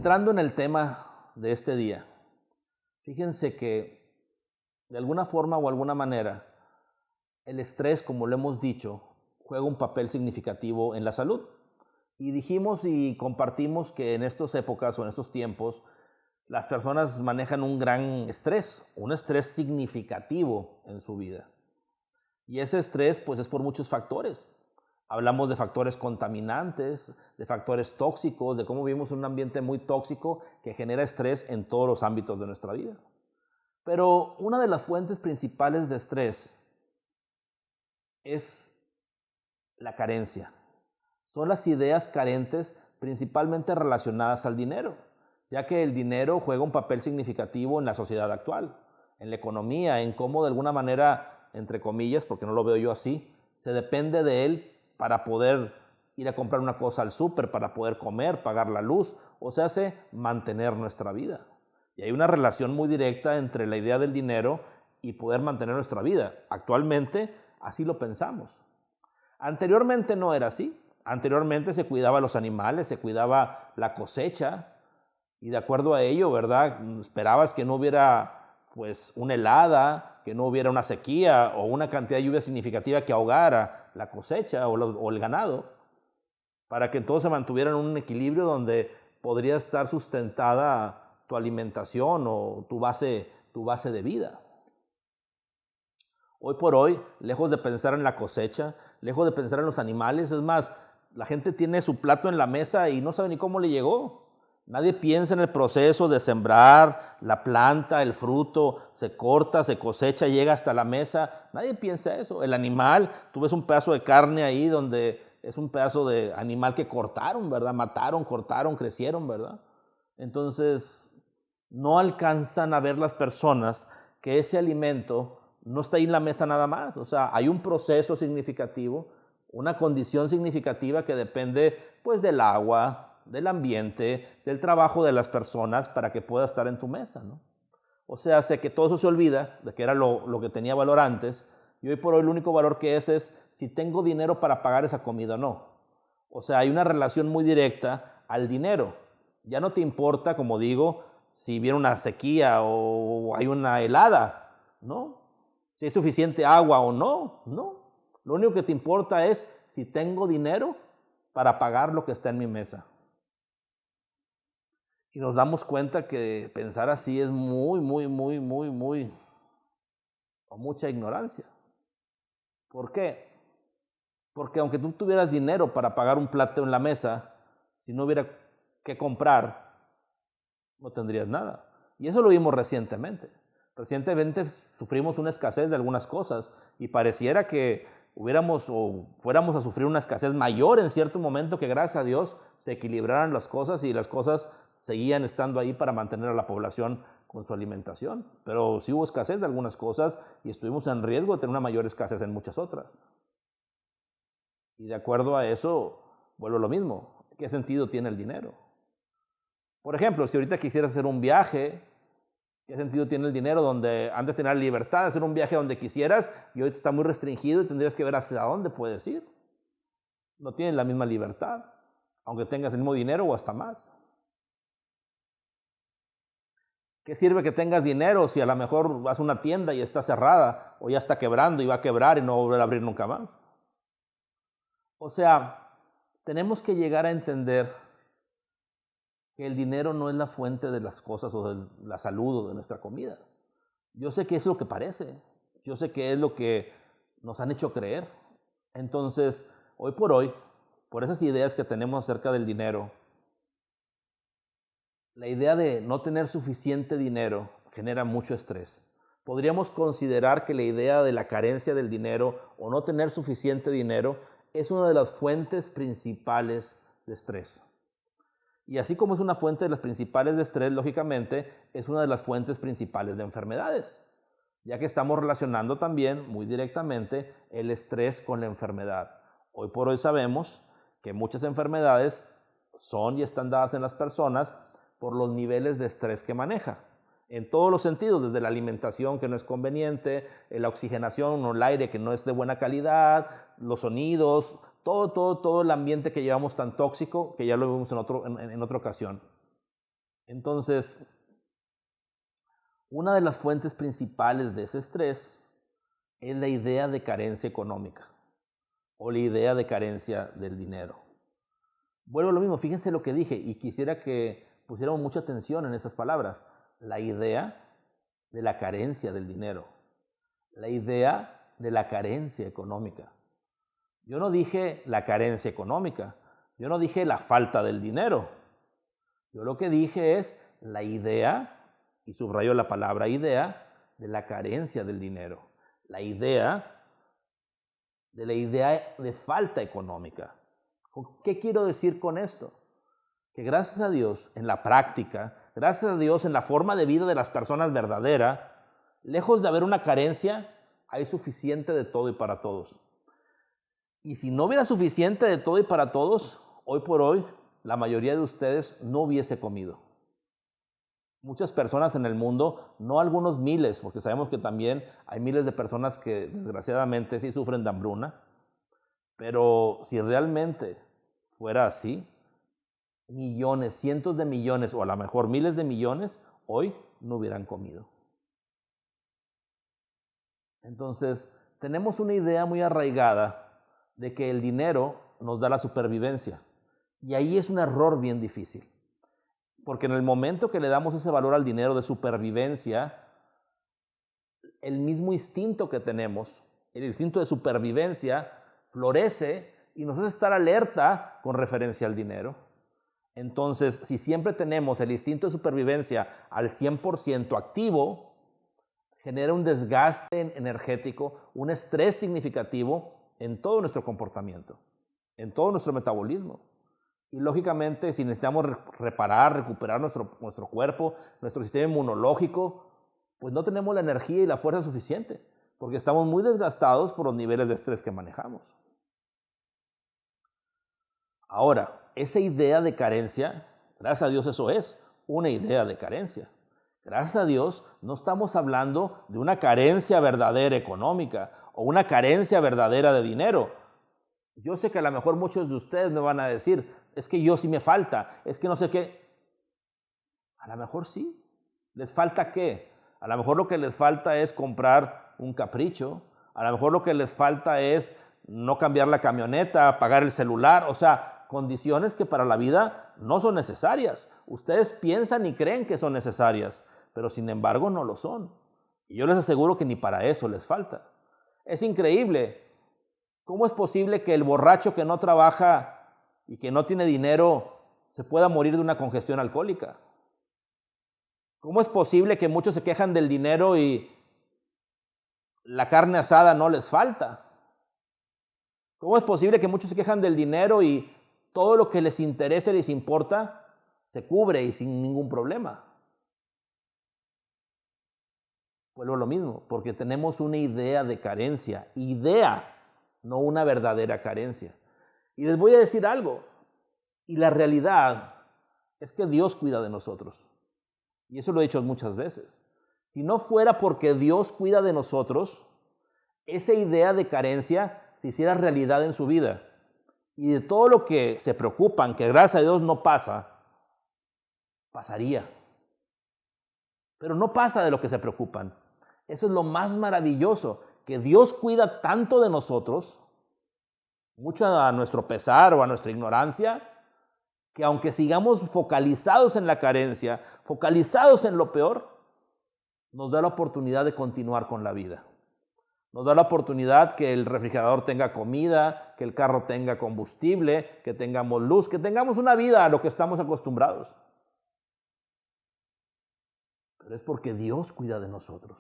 Entrando en el tema de este día, fíjense que de alguna forma o alguna manera el estrés, como lo hemos dicho, juega un papel significativo en la salud. Y dijimos y compartimos que en estas épocas o en estos tiempos las personas manejan un gran estrés, un estrés significativo en su vida. Y ese estrés pues es por muchos factores. Hablamos de factores contaminantes, de factores tóxicos, de cómo vivimos en un ambiente muy tóxico que genera estrés en todos los ámbitos de nuestra vida. Pero una de las fuentes principales de estrés es la carencia. Son las ideas carentes principalmente relacionadas al dinero, ya que el dinero juega un papel significativo en la sociedad actual, en la economía, en cómo de alguna manera, entre comillas, porque no lo veo yo así, se depende de él para poder ir a comprar una cosa al súper, para poder comer, pagar la luz, o se hace mantener nuestra vida. Y hay una relación muy directa entre la idea del dinero y poder mantener nuestra vida. Actualmente así lo pensamos. Anteriormente no era así. Anteriormente se cuidaba a los animales, se cuidaba la cosecha y de acuerdo a ello, ¿verdad? Esperabas que no hubiera pues una helada, que no hubiera una sequía o una cantidad de lluvia significativa que ahogara la cosecha o el ganado, para que todo se mantuviera en un equilibrio donde podría estar sustentada tu alimentación o tu base de vida. Hoy por hoy, lejos de pensar en la cosecha, lejos de pensar en los animales, es más, la gente tiene su plato en la mesa y no sabe ni cómo le llegó. Nadie piensa en el proceso de sembrar la planta, el fruto, se corta, se cosecha, llega hasta la mesa. Nadie piensa eso. El animal, tú ves un pedazo de carne ahí donde es un pedazo de animal que cortaron, ¿verdad? Mataron, cortaron, crecieron, ¿verdad? Entonces, no alcanzan a ver las personas que ese alimento no está ahí en la mesa nada más. O sea, hay un proceso significativo, una condición significativa que depende pues del agua, del ambiente, del trabajo de las personas para que pueda estar en tu mesa, ¿no? O sea, sé que todo eso se olvida de que era lo que tenía valor antes y hoy por hoy el único valor que es si tengo dinero para pagar esa comida o no. O sea, hay una relación muy directa al dinero. Ya no te importa, como digo, si viene una sequía o hay una helada, ¿no? Si hay suficiente agua o no, no. Lo único que te importa es si tengo dinero para pagar lo que está en mi mesa. Y nos damos cuenta que pensar así es con mucha ignorancia. ¿Por qué? Porque aunque tú tuvieras dinero para pagar un plato en la mesa, si no hubiera que comprar, no tendrías nada. Y eso lo vimos recientemente. Recientemente sufrimos una escasez de algunas cosas y pareciera que hubiéramos o fuéramos a sufrir una escasez mayor en cierto momento que gracias a Dios se equilibraran las cosas y las cosas seguían estando ahí para mantener a la población con su alimentación. Pero sí hubo escasez de algunas cosas y estuvimos en riesgo de tener una mayor escasez en muchas otras. Y de acuerdo a eso, vuelvo a lo mismo. ¿Qué sentido tiene el dinero? Por ejemplo, si ahorita quisieras hacer un viaje, ¿qué sentido tiene el dinero donde antes tenías libertad de hacer un viaje donde quisieras y hoy está muy restringido y tendrías que ver hacia dónde puedes ir? No tienes la misma libertad, aunque tengas el mismo dinero o hasta más. ¿Qué sirve que tengas dinero si a lo mejor vas a una tienda y está cerrada o ya está quebrando y va a quebrar y no va a volver a abrir nunca más? O sea, tenemos que llegar a entender que el dinero no es la fuente de las cosas o de la salud o de nuestra comida. Yo sé que es lo que parece, yo sé que es lo que nos han hecho creer. Entonces, hoy, por esas ideas que tenemos acerca del dinero, la idea de no tener suficiente dinero genera mucho estrés. Podríamos considerar que la idea de la carencia del dinero o no tener suficiente dinero es una de las fuentes principales de estrés. Y así como es una fuente de las principales de estrés, lógicamente, es una de las fuentes principales de enfermedades, ya que estamos relacionando también muy directamente el estrés con la enfermedad. Hoy por hoy sabemos que muchas enfermedades son y están dadas en las personas por los niveles de estrés que maneja, en todos los sentidos, desde la alimentación que no es conveniente, la oxigenación o el aire que no es de buena calidad, los sonidos, todo el ambiente que llevamos tan tóxico que ya lo vimos en otra ocasión. Entonces, una de las fuentes principales de ese estrés es la idea de carencia económica o la idea de carencia del dinero. Vuelvo a lo mismo, fíjense lo que dije y quisiera que pusiéramos mucha atención en esas palabras. La idea de la carencia del dinero, la idea de la carencia económica. Yo no dije la carencia económica, yo no dije la falta del dinero. Yo lo que dije es la idea, y subrayo la palabra idea, de la carencia del dinero. La idea de falta económica. ¿Qué quiero decir con esto? Que gracias a Dios en la práctica, gracias a Dios en la forma de vida de las personas verdadera, lejos de haber una carencia, hay suficiente de todo y para todos. Y si no hubiera suficiente de todo y para todos, hoy por hoy, la mayoría de ustedes no hubiese comido. Muchas personas en el mundo, no algunos miles, porque sabemos que también hay miles de personas que desgraciadamente sí sufren de hambruna, pero si realmente fuera así, millones, cientos de millones o a lo mejor miles de millones hoy no hubieran comido. Entonces, tenemos una idea muy arraigada de que el dinero nos da la supervivencia. Y ahí es un error bien difícil. Porque en el momento que le damos ese valor al dinero de supervivencia, el mismo instinto que tenemos, el instinto de supervivencia, florece y nos hace estar alerta con referencia al dinero. Entonces, si siempre tenemos el instinto de supervivencia al 100% activo, genera un desgaste energético, un estrés significativo en todo nuestro comportamiento, en todo nuestro metabolismo. Y lógicamente, si necesitamos recuperar nuestro cuerpo, nuestro sistema inmunológico, pues no tenemos la energía y la fuerza suficiente, porque estamos muy desgastados por los niveles de estrés que manejamos. Ahora, esa idea de carencia, gracias a Dios eso es una idea de carencia. Gracias a Dios no estamos hablando de una carencia verdadera económica o una carencia verdadera de dinero. Yo sé que a lo mejor muchos de ustedes me van a decir, es que yo sí me falta, es que no sé qué. A lo mejor sí. ¿Les falta qué? A lo mejor lo que les falta es comprar un capricho, a lo mejor lo que les falta es no cambiar la camioneta, pagar el celular, o sea, condiciones que para la vida no son necesarias. Ustedes piensan y creen que son necesarias, pero sin embargo no lo son. Y yo les aseguro que ni para eso les falta. Es increíble. ¿Cómo es posible que el borracho que no trabaja y que no tiene dinero se pueda morir de una congestión alcohólica? ¿Cómo es posible que muchos se quejan del dinero y la carne asada no les falta? ¿Cómo es posible que muchos se quejan del dinero y todo lo que les interesa y les importa se cubre y sin ningún problema? Vuelvo a lo mismo, porque tenemos una idea de carencia, no una verdadera carencia. Y les voy a decir algo, y la realidad es que Dios cuida de nosotros. Y eso lo he dicho muchas veces. Si no fuera porque Dios cuida de nosotros, esa idea de carencia se hiciera realidad en su vida. Y de todo lo que se preocupan, que gracias a Dios no pasa, pasaría. Pero no pasa de lo que se preocupan. Eso es lo más maravilloso, que Dios cuida tanto de nosotros, mucho a nuestro pesar o a nuestra ignorancia, que aunque sigamos focalizados en la carencia, focalizados en lo peor, nos da la oportunidad de continuar con la vida. Nos da la oportunidad que el refrigerador tenga comida, que el carro tenga combustible, que tengamos luz, que tengamos una vida a lo que estamos acostumbrados. Pero es porque Dios cuida de nosotros.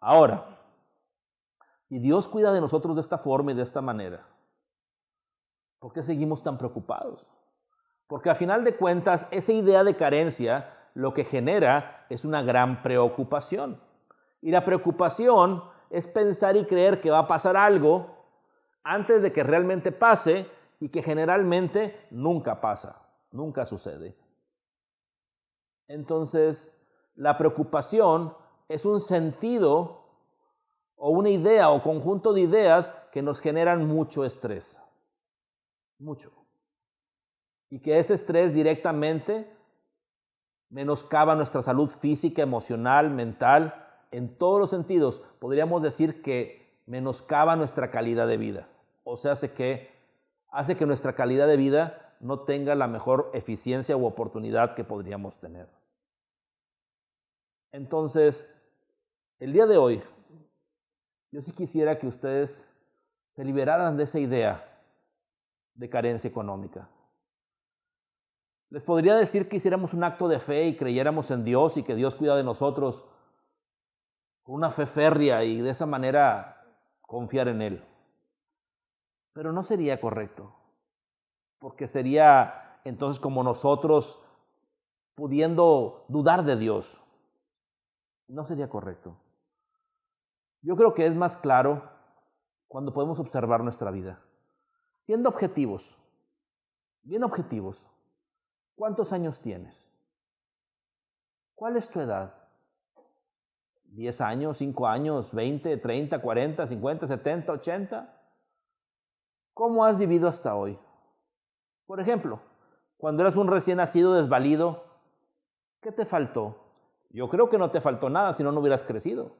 Ahora, si Dios cuida de nosotros de esta forma y de esta manera, ¿por qué seguimos tan preocupados? Porque a final de cuentas, esa idea de carencia lo que genera es una gran preocupación. Y la preocupación es pensar y creer que va a pasar algo antes de que realmente pase y que generalmente nunca pasa, nunca sucede. Entonces, la preocupación es un sentido o una idea o conjunto de ideas que nos generan mucho estrés. Mucho. Y que ese estrés directamente menoscaba nuestra salud física, emocional, mental, en todos los sentidos. Podríamos decir que menoscaba nuestra calidad de vida. O sea, hace que nuestra calidad de vida no tenga la mejor eficiencia u oportunidad que podríamos tener. Entonces, el día de hoy, yo sí quisiera que ustedes se liberaran de esa idea de carencia económica. Les podría decir que hiciéramos un acto de fe y creyéramos en Dios y que Dios cuida de nosotros con una fe férrea y de esa manera confiar en Él. Pero no sería correcto, porque sería entonces como nosotros pudiendo dudar de Dios. No sería correcto. Yo creo que es más claro cuando podemos observar nuestra vida, siendo objetivos, bien objetivos. ¿Cuántos años tienes? ¿Cuál es tu edad? ¿10 años, 5 años, 20, 30, 40, 50, 70, 80? ¿Cómo has vivido hasta hoy? Por ejemplo, cuando eras un recién nacido desvalido, ¿qué te faltó? Yo creo que no te faltó nada, si no, no hubieras crecido.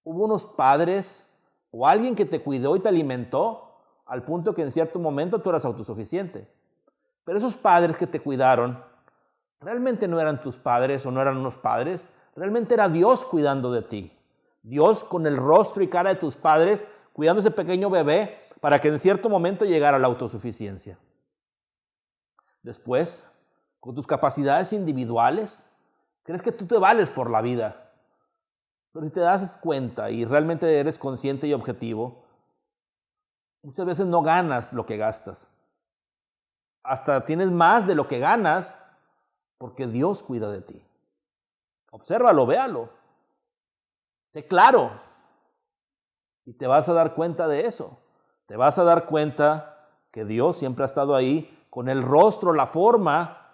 Hubo unos padres o alguien que te cuidó y te alimentó al punto que en cierto momento tú eras autosuficiente. Pero esos padres que te cuidaron realmente no eran tus padres o no eran unos padres, realmente era Dios cuidando de ti. Dios con el rostro y cara de tus padres cuidando a ese pequeño bebé para que en cierto momento llegara a la autosuficiencia. Después, con tus capacidades individuales, crees que tú te vales por la vida. Pero si te das cuenta y realmente eres consciente y objetivo, muchas veces no ganas lo que gastas. Hasta tienes más de lo que ganas porque Dios cuida de ti. Obsérvalo, véalo. Sé claro. Y te vas a dar cuenta de eso. Te vas a dar cuenta que Dios siempre ha estado ahí con el rostro, la forma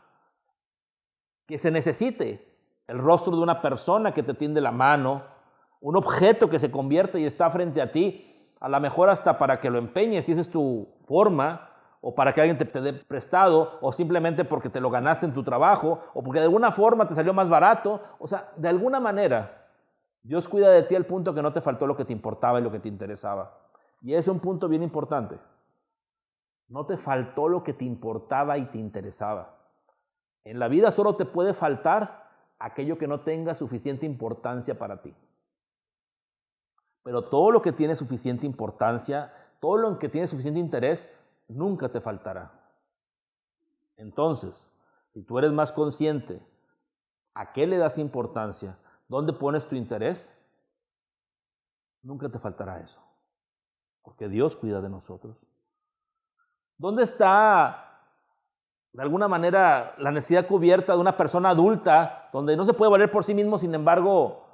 que se necesite. El rostro de una persona que te tiende la mano, un objeto que se convierte y está frente a ti, a lo mejor hasta para que lo empeñes, si esa es tu forma, o para que alguien te dé prestado, o simplemente porque te lo ganaste en tu trabajo, o porque de alguna forma te salió más barato. O sea, de alguna manera, Dios cuida de ti al punto que no te faltó lo que te importaba y lo que te interesaba. Y ese es un punto bien importante. No te faltó lo que te importaba y te interesaba. En la vida solo te puede faltar aquello que no tenga suficiente importancia para ti. Pero todo lo que tiene suficiente importancia, todo lo que tiene suficiente interés, nunca te faltará. Entonces, si tú eres más consciente, ¿a qué le das importancia? ¿Dónde pones tu interés? Nunca te faltará eso, porque Dios cuida de nosotros. ¿Dónde está, de alguna manera, la necesidad cubierta de una persona adulta, donde no se puede valer por sí mismo, sin embargo,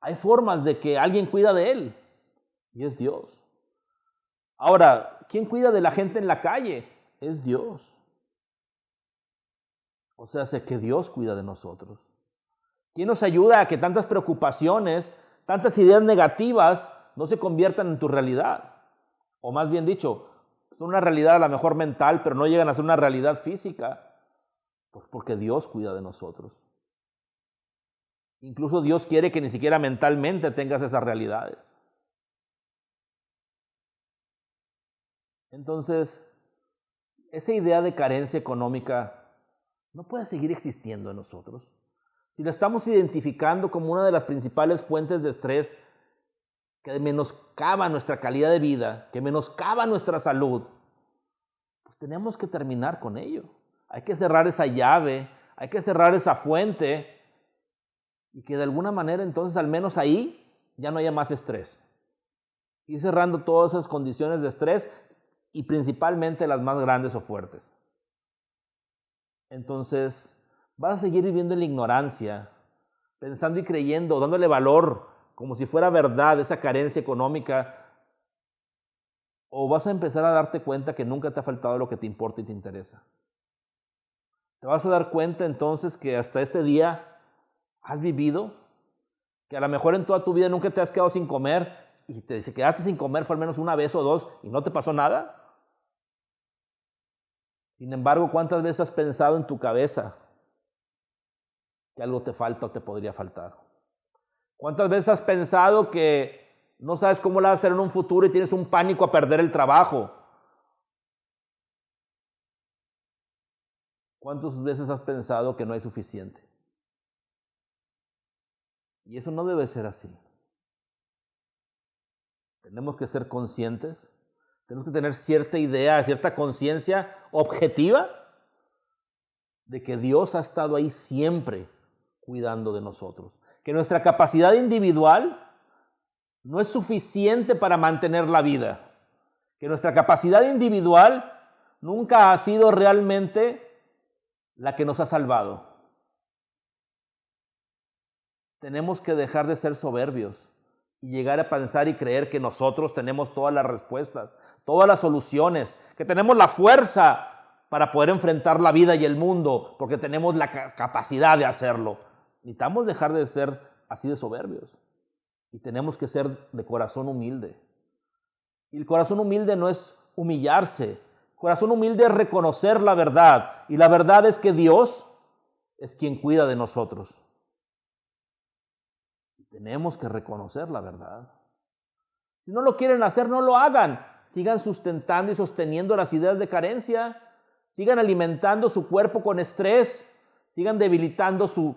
hay formas de que alguien cuida de él? Y es Dios. Ahora, ¿quién cuida de la gente en la calle? Es Dios. O sea, sé que Dios cuida de nosotros. ¿Quién nos ayuda a que tantas preocupaciones, tantas ideas negativas no se conviertan en tu realidad? O más bien dicho, son una realidad a lo mejor mental, pero no llegan a ser una realidad física, porque Dios cuida de nosotros. Incluso Dios quiere que ni siquiera mentalmente tengas esas realidades. Entonces, esa idea de carencia económica no puede seguir existiendo en nosotros. Si la estamos identificando como una de las principales fuentes de estrés que menoscaba nuestra calidad de vida, que menoscaba nuestra salud, pues tenemos que terminar con ello. Hay que cerrar esa llave, hay que cerrar esa fuente y que de alguna manera entonces al menos ahí ya no haya más estrés. Ir cerrando todas esas condiciones de estrés y principalmente las más grandes o fuertes. Entonces, vas a seguir viviendo en la ignorancia, pensando y creyendo, dándole valor como si fuera verdad esa carencia económica, o vas a empezar a darte cuenta que nunca te ha faltado lo que te importa y te interesa. Te vas a dar cuenta entonces que hasta este día has vivido, que a lo mejor en toda tu vida nunca te has quedado sin comer y te quedaste sin comer fue al menos una vez o dos y no te pasó nada. Sin embargo, ¿cuántas veces has pensado en tu cabeza que algo te falta o te podría faltar? ¿Cuántas veces has pensado que no sabes cómo lo vas a hacer en un futuro y tienes un pánico a perder el trabajo? ¿Cuántas veces has pensado que no hay suficiente? Y eso no debe ser así. Tenemos que ser conscientes, tenemos que tener cierta idea, cierta conciencia objetiva de que Dios ha estado ahí siempre cuidando de nosotros. Que nuestra capacidad individual no es suficiente para mantener la vida. Que nuestra capacidad individual nunca ha sido realmente la que nos ha salvado. Tenemos que dejar de ser soberbios y llegar a pensar y creer que nosotros tenemos todas las respuestas, todas las soluciones, que tenemos la fuerza para poder enfrentar la vida y el mundo, porque tenemos la capacidad de hacerlo. Necesitamos dejar de ser así de soberbios y tenemos que ser de corazón humilde. Y el corazón humilde no es humillarse, el corazón humilde es reconocer la verdad, y la verdad es que Dios es quien cuida de nosotros. Tenemos que reconocer la verdad. Si no lo quieren hacer, no lo hagan. Sigan sustentando y sosteniendo las ideas de carencia. Sigan alimentando su cuerpo con estrés. Sigan debilitando su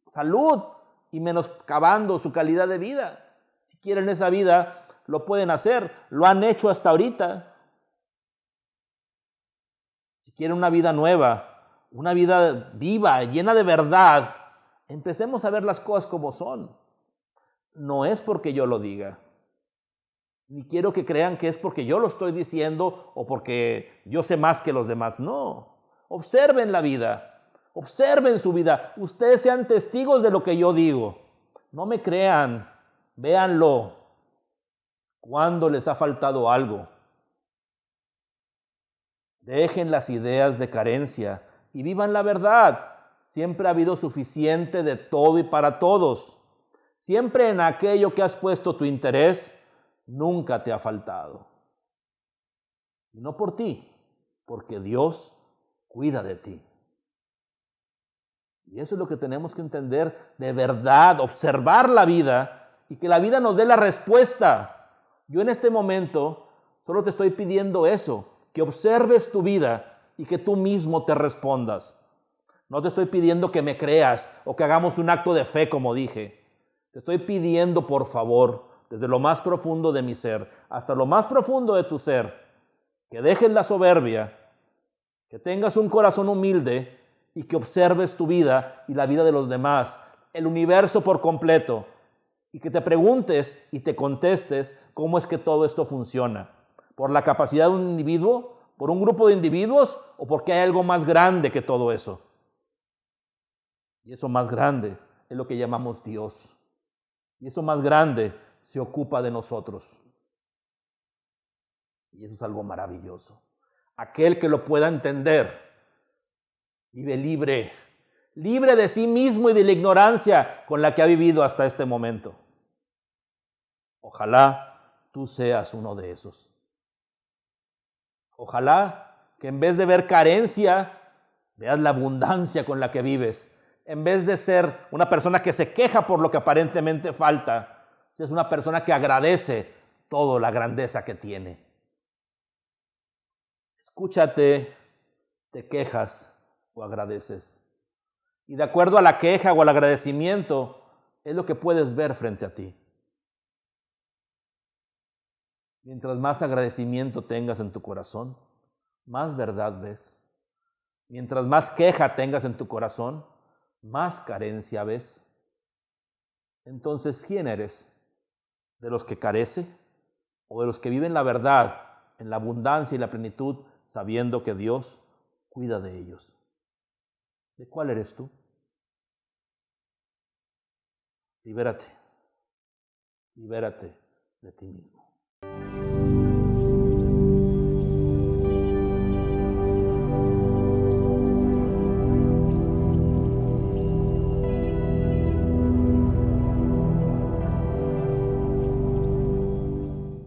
salud y menoscabando su calidad de vida. Si quieren esa vida, lo pueden hacer. Lo han hecho hasta ahorita. Si quieren una vida nueva, una vida viva, llena de verdad, empecemos a ver las cosas como son. No es porque yo lo diga, ni quiero que crean que es porque yo lo estoy diciendo o porque yo sé más que los demás. No, observen la vida, observen su vida. Ustedes sean testigos de lo que yo digo. No me crean, véanlo. Cuando les ha faltado algo, dejen las ideas de carencia y vivan la verdad. Siempre ha habido suficiente de todo y para todos. Siempre en aquello que has puesto tu interés, nunca te ha faltado. Y no por ti, porque Dios cuida de ti. Y eso es lo que tenemos que entender de verdad, observar la vida y que la vida nos dé la respuesta. Yo en este momento solo te estoy pidiendo eso, que observes tu vida y que tú mismo te respondas. No te estoy pidiendo que me creas o que hagamos un acto de fe, como dije. Te estoy pidiendo, por favor, desde lo más profundo de mi ser hasta lo más profundo de tu ser, que dejes la soberbia, que tengas un corazón humilde y que observes tu vida y la vida de los demás, el universo por completo, y que te preguntes y te contestes cómo es que todo esto funciona. ¿Por la capacidad de un individuo? ¿Por un grupo de individuos? ¿O porque hay algo más grande que todo eso? Y eso más grande es lo que llamamos Dios. Y eso más grande se ocupa de nosotros. Y eso es algo maravilloso. Aquel que lo pueda entender, vive libre, libre de sí mismo y de la ignorancia con la que ha vivido hasta este momento. Ojalá tú seas uno de esos. Ojalá que en vez de ver carencia, veas la abundancia con la que vives. En vez de ser una persona que se queja por lo que aparentemente falta, seas una persona que agradece toda la grandeza que tiene. Escúchate, te quejas o agradeces. Y de acuerdo a la queja o al agradecimiento, es lo que puedes ver frente a ti. Mientras más agradecimiento tengas en tu corazón, más verdad ves. Mientras más queja tengas en tu corazón, más carencia ves. Entonces, ¿quién eres? ¿De los que carece o de los que viven la verdad en la abundancia y la plenitud, sabiendo que Dios cuida de ellos? ¿De cuál eres tú? Libérate, libérate de ti mismo.